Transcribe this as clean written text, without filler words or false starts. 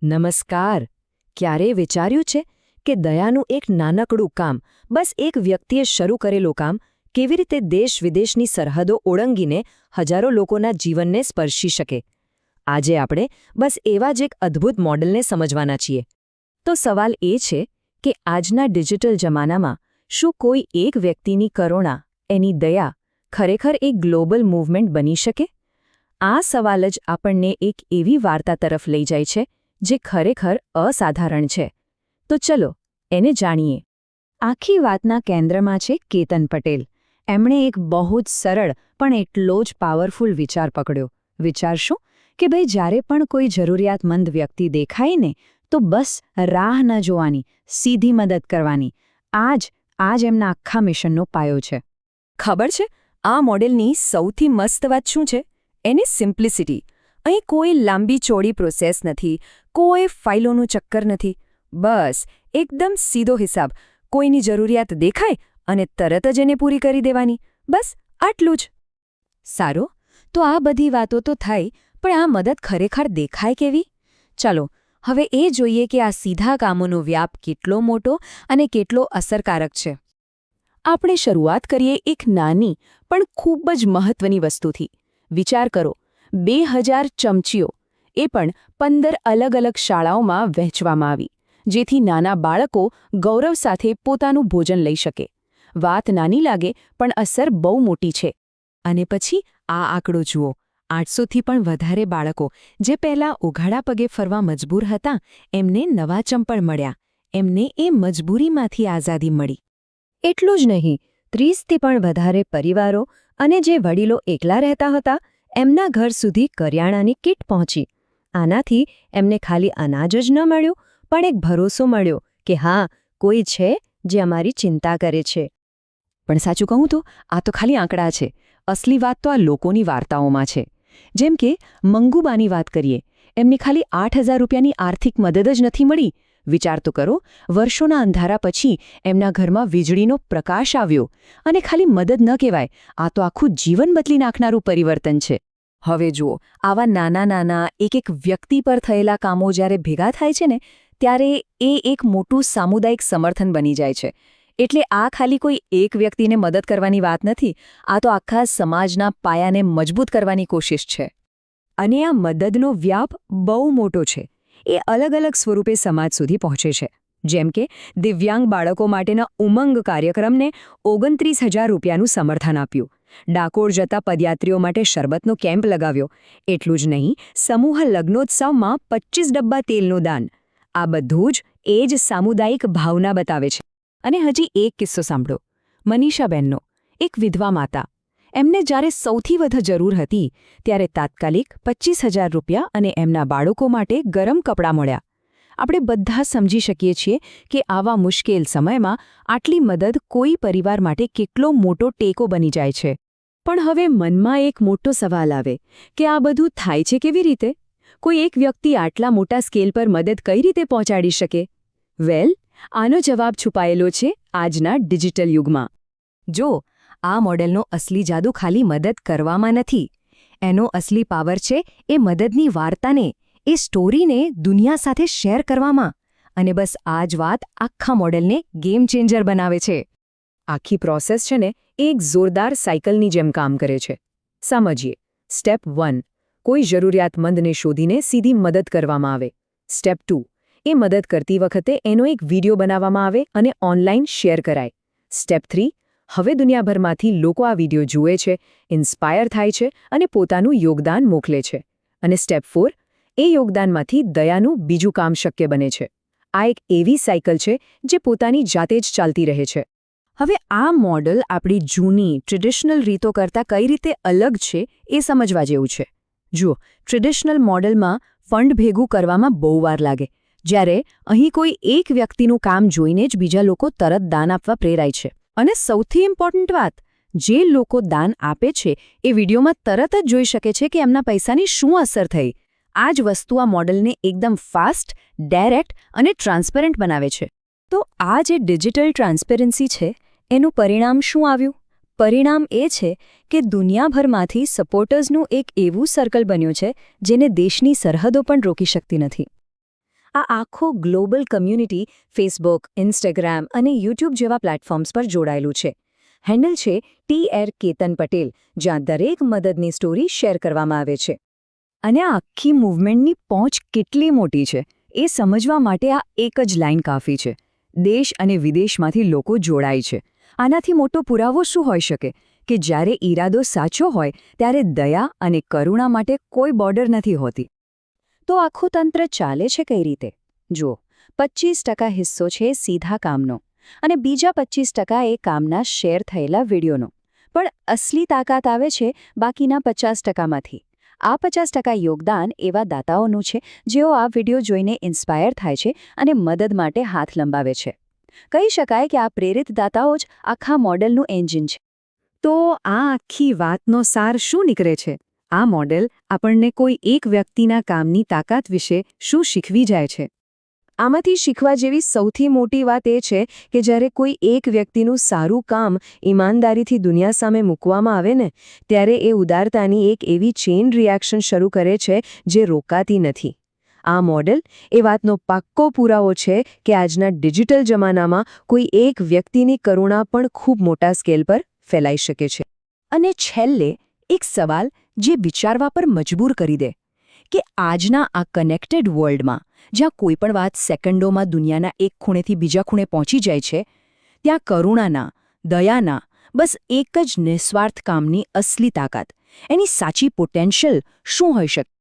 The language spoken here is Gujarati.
નમસ્કાર. ક્યારેય વિચાર્યું છે કે દયાનું એક નાનકડું કામ, બસ એક વ્યક્તિએ શરૂ કરેલું કામ, કેવી રીતે દેશ-વિદેશની સરહદો ઓળંગીને હજારો લોકોના જીવનને સ્પર્શી શકે? આજે આપણે બસ એવા જ એક અદ્ભુત મોડલને સમજવાના છીએ. તો સવાલ એ છે કે આજના ડિજિટલ જમાનામાં શું કોઈ એક વ્યક્તિની કરુણા, એની દયા, ખરેખર એક ગ્લોબલ મૂવમેન્ટ બની શકે? આ સવાલ જ આપણને એક એવી વાર્તા તરફ લઈ જાય છે જે ખરેખર અસાધારણ છે. તો ચલો એને જાણીએ. આખી વાતના કેન્દ્રમાં છે કેતન પટેલ. એમણે એક બહુ જ સરળ પણ એટલો જ પાવરફુલ વિચાર પકડ્યો. વિચાર શું? કે ભાઈ જ્યારે પણ કોઈ જરૂરિયાતમંદ વ્યક્તિ દેખાય ને તો બસ રાહ ન જોવાની, સીધી મદદ કરવાની. આજ એમના આખા મિશનનો પાયો છે. ખબર છે આ મોડેલની સૌથી મસ્ત વાત શું છે? એની સિમ્પ્લિસિટી. અહીં કોઈ લાંબી ચોડી પ્રોસેસ નથી, કોઈ ફાઇલોનું ચક્કર નથી. બસ એકદમ સીધો હિસાબ. કોઈની જરૂરિયાત દેખાય અને તરત જ એને પૂરી કરી દેવાની. બસ આટલું જ. સારું, તો આ બધી વાતો તો થઈ, પણ આ મદદ ખરેખર દેખાય કેવી? ચાલો હવે એ જોઈએ કે આ સીધા કામોનો વ્યાપ કેટલો મોટો અને કેટલો અસરકારક છે. આપણે શરૂઆત કરીએ એક નાની પણ ખૂબ જ મહત્વની વસ્તુથી. વિચાર કરો, 2000 ચમચીઓ, એ પણ 15 અલગ અલગ શાળાઓમાં વહેંચવામાં આવી, જેથી નાના બાળકો ગૌરવ સાથે પોતાનું ભોજન લઈ શકે. વાત નાની લાગે પણ અસર બહુ મોટી છે. અને પછી આ આંકડો જુઓ, 800થી પણ વધારે બાળકો જે પહેલાં ઉઘાડા પગે ફરવા મજબૂર હતા, એમને નવા ચંપલ મળ્યા. એમને એ મજબૂરીમાંથી આઝાદી મળી. એટલું જ નહીં, 30થી પણ વધારે પરિવારો અને જે વડીલો એકલા રહેતા હતા, એમના ઘર સુધી કરિયાણાની કીટ પહોંચી. આનાથી એમને ખાલી અનાજ જ ન મળ્યું, પણ એક ભરોસો મળ્યો કે હા, કોઈ છે જે અમારી ચિંતા કરે છે. પણ સાચું કહું તો આ તો ખાલી આંકડા છે. અસલી વાત તો આ લોકોની વાર્તાઓમાં છે. જેમ કે મંગુબાની વાત કરીએ, એમને ખાલી 8000 રૂપિયાની આર્થિક મદદ જ નથી મળી. વિચાર તો કરો, વર્ષોના અંધારા પછી એમના ઘરમાં વીજળીનો પ્રકાશ આવ્યો. અને ખાલી મદદ ન કહેવાય, આ તો આખું જીવન બદલી નાખનારું પરિવર્તન છે. હવે જુઓ, આવા નાના એક વ્યક્તિ પર થયેલા કામો જ્યારે ભેગા થાય છે ને, ત્યારે એ એક મોટું સામુદાયિક સમર્થન બની જાય છે. એટલે આ ખાલી કોઈ એક વ્યક્તિને મદદ કરવાની વાત નથી, આ તો આખા સમાજના પાયાને મજબૂત કરવાની કોશિશ છે. અને આ મદદનો વ્યાપ બહુ મોટો છે. એ અલગ અલગ સ્વરૂપે સમાજ સુધી પહોંચે છે. જેમ કે દિવ્યાંગ બાળકો માટેના ઉમંગ કાર્યક્રમને 29,000 રૂપિયાનું સમર્થન આપ્યું. ડાકોર જતા પદયાત્રીઓ માટે શરબતનો કેમ્પ લગાવ્યો. એટલું જ નહીં, સમૂહ લગ્નોત્સવમાં 25 ડબ્બા તેલનું દાન. આ બધું જ એ જ સામુદાયિક ભાવના બતાવે છે. અને હજી એક કિસ્સો સાંભળો, મનીષાબેનનો, એક વિધવા માતા. એમને જ્યારે સૌથી વધુ જરૂર હતી, ત્યારે તાત્કાલિક 25,000 રૂપિયા અને એમના બાળકો માટે ગરમ કપડાં મળ્યા. આપણે બધા સમજી શકીએ છીએ કે આવા મુશ્કેલ સમયમાં આટલી મદદ કોઈ પરિવાર માટે કેટલો મોટો ટેકો બની જાય છે. પણ હવે મનમાં એક મોટો સવાલ આવે કે આ બધું થાય છે કેવી રીતે? કોઈ એક વ્યક્તિ આટલા મોટા સ્કેલ પર મદદ કઈ રીતે પહોંચાડી શકે? વેલ, આનો જવાબ છુપાયેલો છે આજના ડિજિટલ યુગમાં. જો, આ મોડેલનો અસલી જાદુ ખાલી મદદ કરવામાં નથી. એનો અસલી પાવર છે એ મદદની વાર્તાને, એ સ્ટોરીને દુનિયા સાથે શેર કરવામાં. અને બસ આ જ વાત આખા મોડેલને ગેમ ચેન્જર બનાવે છે. આખી પ્રોસેસ છે ને, એ એક જોરદાર સાયકલની જેમ કામ કરે છે. સમજીએ. સ્ટેપ 1, કોઈ જરૂરિયાતમંદને શોધીને સીધી મદદ કરવામાં આવે. સ્ટેપ 2, એ મદદ કરતી વખતે એનો એક વિડીયો બનાવવામાં આવે અને ઓનલાઈન શેર કરાય. સ્ટેપ 3, હવે દુનિયાભરમાંથી લોકો આ વિડીયો જુએ છે, ઇન્સ્પાયર થાય છે અને પોતાનું યોગદાન મોકલે છે. અને સ્ટેપ 4, એ યોગદાનમાંથી દયાનું બીજું કામ શક્ય બને છે. આ એક એવી સાયકલ છે જે પોતાની જાતે જ ચાલતી રહે છે. હવે આ મોડલ આપણી જૂની ટ્રેડિશનલ રીતો કરતાં કઈ રીતે અલગ છે એ સમજવા જેવું છે. જુઓ, ટ્રેડિશનલ મોડલમાં ફંડ ભેગું કરવામાં બહુ વાર લાગે, જ્યારે અહીં કોઈ એક વ્યક્તિનું કામ જોઈને જ બીજા લોકો તરત દાન આપવા પ્રેરાય છે. અને સૌથી ઇમ્પોર્ટન્ટ વાત, જે લોકો દાન આપે છે એ વિડીયોમાં તરત જ જોઈ શકે છે કે એમના પૈસાની શું અસર થઈ. આ જ વસ્તુ આ મોડલને એકદમ ફાસ્ટ, ડાયરેક્ટ અને ટ્રાન્સપેરન્ટ બનાવે છે. તો આ જે ડિજિટલ ટ્રાન્સપેરન્સી છે, એનું પરિણામ શું આવ્યું? પરિણામ એ છે કે દુનિયાભરમાંથી સપોર્ટર્સનું એક એવું સર્કલ બન્યું છે જેને દેશની સરહદો પણ રોકી શકતી નથી. આ આખો ગ્લોબલ કમ્યુનિટી ફેસબુક, ઇન્સ્ટાગ્રામ અને યુટ્યુબ જેવા પ્લેટફોર્મ્સ પર જોડાયેલું છે. હેન્ડલ છે TR કેતન પટેલ, જ્યાં દરેક મદદની સ્ટોરી શેર કરવામાં આવે છે. અને આ આખી મૂવમેન્ટની પહોંચ કેટલી મોટી છે એ સમજવા માટે આ એક જ લાઇન કાફી છે. દેશ અને વિદેશમાંથી લોકો જોડાય છે. આનાથી મોટો પુરાવો શું હોઈ શકે કે જ્યારે ઈરાદો સાચો હોય ત્યારે દયા અને કરુણા માટે કોઈ બોર્ડર નથી હોતી. તો આખું તંત્ર ચાલે છે કઈ રીતે? જુઓ, 25% હિસ્સો છે સીધા કામનો અને બીજા 25% એ કામના શેર થયેલા વિડીયોનો. પણ અસલી તાકાત આવે છે બાકીના 50%માંથી. આ 50% યોગદાન એવા દાતાઓનું છે જેઓ આ વિડીયો જોઈને ઇન્સ્પાયર થાય છે અને મદદ માટે હાથ લંબાવે છે. કહી શકાય કે આ પ્રેરિત દાતાઓ જ આખા મોડેલનું એન્જિન છે. તો આ આખી વાતનો સાર શું નીકળે છે? આ મોડેલ આપણને કોઈ એક વ્યક્તિના કામની તાકાત વિશે શું શીખવી જાય છે? આમાંથી શીખવા જેવી સૌથી મોટી વાત એ છે કે જ્યારે કોઈ એક વ્યક્તિનું સારું કામ ઈમાનદારીથી દુનિયા સામે મૂકવામાં આવે ને, ત્યારે એ ઉદારતાની એક એવી ચેઇન રિએક્શન શરૂ કરે છે જે રોકાતી નથી. આ મોડેલ એ વાતનો પાક્કો પુરાવો છે કે આજના ડિજિટલ જમાનામાં કોઈ એક વ્યક્તિની કરુણા પણ ખૂબ મોટા સ્કેલ પર ફેલાઈ શકે છે. અને છેલ્લે એક સવાલ જે વિચારવા પર મજબૂર કરી દે કે આજના આ કનેક્ટેડ વર્લ્ડમાં જ્યાં કોઈ પણ વાત સેકન્ડોમાં દુનિયાના એક ખૂણેથી બીજા ખૂણે પહોંચી જાય છે, ત્યાં કરુણાના, દયાના, બસ એક જ નિસ્વાર્થ કામની અસલી તાકાત, એની સાચી પોટેન્શિયલ શું હોઈ શકે?